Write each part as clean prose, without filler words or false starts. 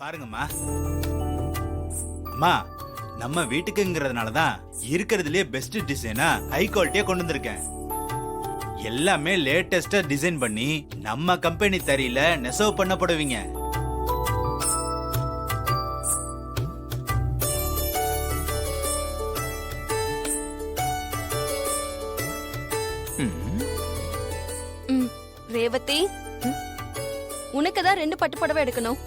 பாருங்கம்மா, அம்மா நம்ம வீட்டுக்குங்கிறதுனால தான் இருக்கிறதுலயே பெஸ்ட் டிசைனா ஹை குவாலிட்டியா கொண்டு வந்திருக்கேன். எல்லாமே லேட்டஸ்டா டிசைன் பண்ணி நம்ம கம்பெனி தறியில நெசவு பண்ணப்படுவீங்க. ரேவதி, உனக்கு தான் 2 பட்டு புடவை எடுக்கணும்.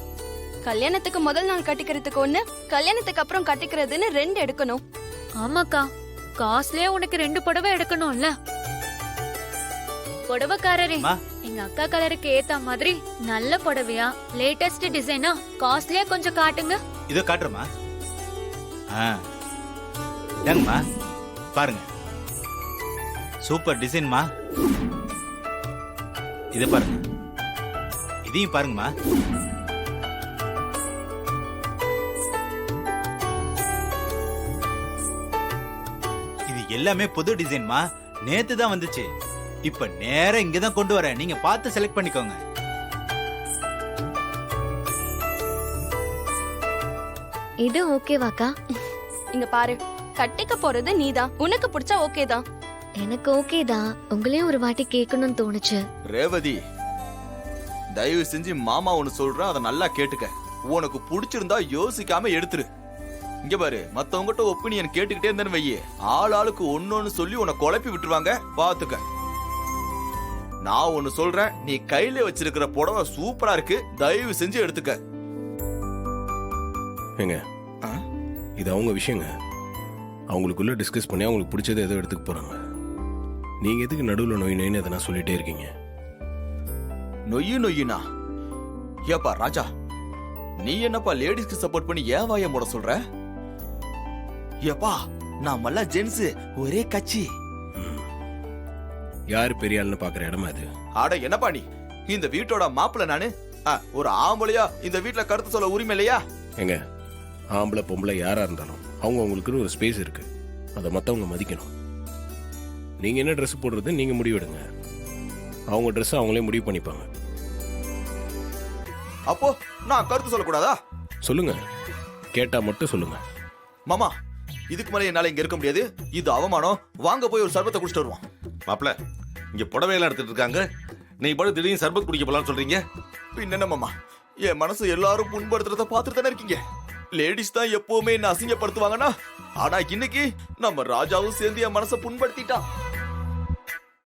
கல்யாணத்துக்கு முதல் நாள் கட்டிக்கிறதுக்கு 1, கல்யாணத்துக்கு அப்புறம் கட்டிக்கிறதுன்னு 2 எடுக்கணும். ஆமாக்கா, காஸ்ட்லியா உனக்கு 2 புடவை எடுக்கணும்ல. புடவைக்காரரே, அம்மா, எங்க அக்கா கலருக்கு ஏத்த மாதிரி நல்ல புடவையா லேட்டஸ்ட் டிசைனா காஸ்ட்லியா கொஞ்சம் காட்டுங்க. இதோ காட்டுறமா. ஏங்கம்மா பாருங்க, சூப்பர் டிசைன்மா. இத பாருங்க, இதையும் பாருங்கம்மா. இது எல்லாமே புது டிசைன்மா, நேத்து தான் வந்துச்சு. இப்ப நேரா இங்கதான் கொண்டு வரேன், நீங்க பார்த்து செலக்ட் பண்ணிக்கோங்க. இது ஓகேவாக்கா? இங்க பாரு, கட்டிக்க போறது நீதான். உனக்கு பிடிச்சா ஓகே தான். எனக்கு ஓகே தான். உங்களையும் ஒரு வாட்டி கேட்கணும்னு தோணுச்சு. ரேவதி, தயவு செஞ்சு மாமா ஒன்னு சொல்றேன், அதை நல்லா கேட்டுக்க. உனக்கு பிடிச்சிருந்தா யோசிக்காம எடுத்துரு. இங்க பாரு, மத்தவங்கிட்ட ஒப்பீனியன் கேட்டுக்கிட்டே இருந்தேன்னு வையே, ஆளுக்கு ஒன்னொன்னு சொல்லி உன்னை குழப்பி விட்டுருவாங்க, பாத்துக்க. நான் ஒன்னு சொல்றேன், நீ கையில வச்சிருக்கிற புடவை சூப்பரா இருக்கு, தயவு செஞ்சு எடுத்துக்க. ஏங்க, இது அவங்க விஷயங்க. அவங்களுக்குள்ள டிஸ்கஸ் பண்ணி அவங்களுக்கு பிடிச்சதை எதோ எடுத்துக்க போறாங்க. நீங்க எதுக்கு நடுவில் நொயின்னு அதை நான் சொல்லிட்டே இருக்கீங்க? நொய்யுனா ஏப்பா ராஜா, நீ என்னப்பா லேடிஸ்க்கு சப்போர்ட் பண்ணி ஏன் வாய மூட சொல்ற? ஏப்பா நாம ஜென்ஸ் ஒரே கட்சி. யாரு பெரிய ஆளுன்னு பாக்குற இடமா அது? ஆட என்னப்பா நீ, இந்த வீட்டோட மாப்பிள்ள நானு. ஒரு ஆம்பளையா இந்த வீட்டுல கருத்து சொல்ல உரிமை இல்லையா? எங்க, ஆம்பளை பொம்பளை யாரா இருந்தாலும் அவங்க அவங்களுக்குன்னு ஒரு ஸ்பேஸ் இருக்கு, அதை மத்தவங்க மதிக்கணும். நீங்க என்ன ட்ரெஸ் போடுறது நீங்க முடிவெடுங்க, அவங்க ட்ரெஸ் அவங்களே முடிவு பண்ணிப்பாங்க. அப்போ நான் கருத்து சொல்லக்கூடாதா? சொல்லுங்க, கேட்டா மட்டும் சொல்லுங்க. மாமா, இதுக்கு மேல என்னால இங்க இருக்க முடியாது, இது அவமானம். வாங்க போய் ஒரு சர்பத்தை குடிச்சிட்டு வருவோம். மாப்பிள்ள, இங்க புடவையெல்லாம் எடுத்துட்டு இருக்காங்க, நீ பாட்டு திடீர்னு சர்பத் குடிக்க போலான்னு சொல்றீங்க. பின்ன மாமா, என் மனசு எல்லாரும் புண்படுத்துறத பாத்துட்டு தானே இருக்கீங்க. லேடிஸ் தான் எப்பவுமே என்ன அசிங்கப்படுத்துவாங்கன்னா, ஆனா இன்னைக்கு நம்ம ராஜாவும் சேர்ந்து என் மனசை புண்படுத்திட்டான்.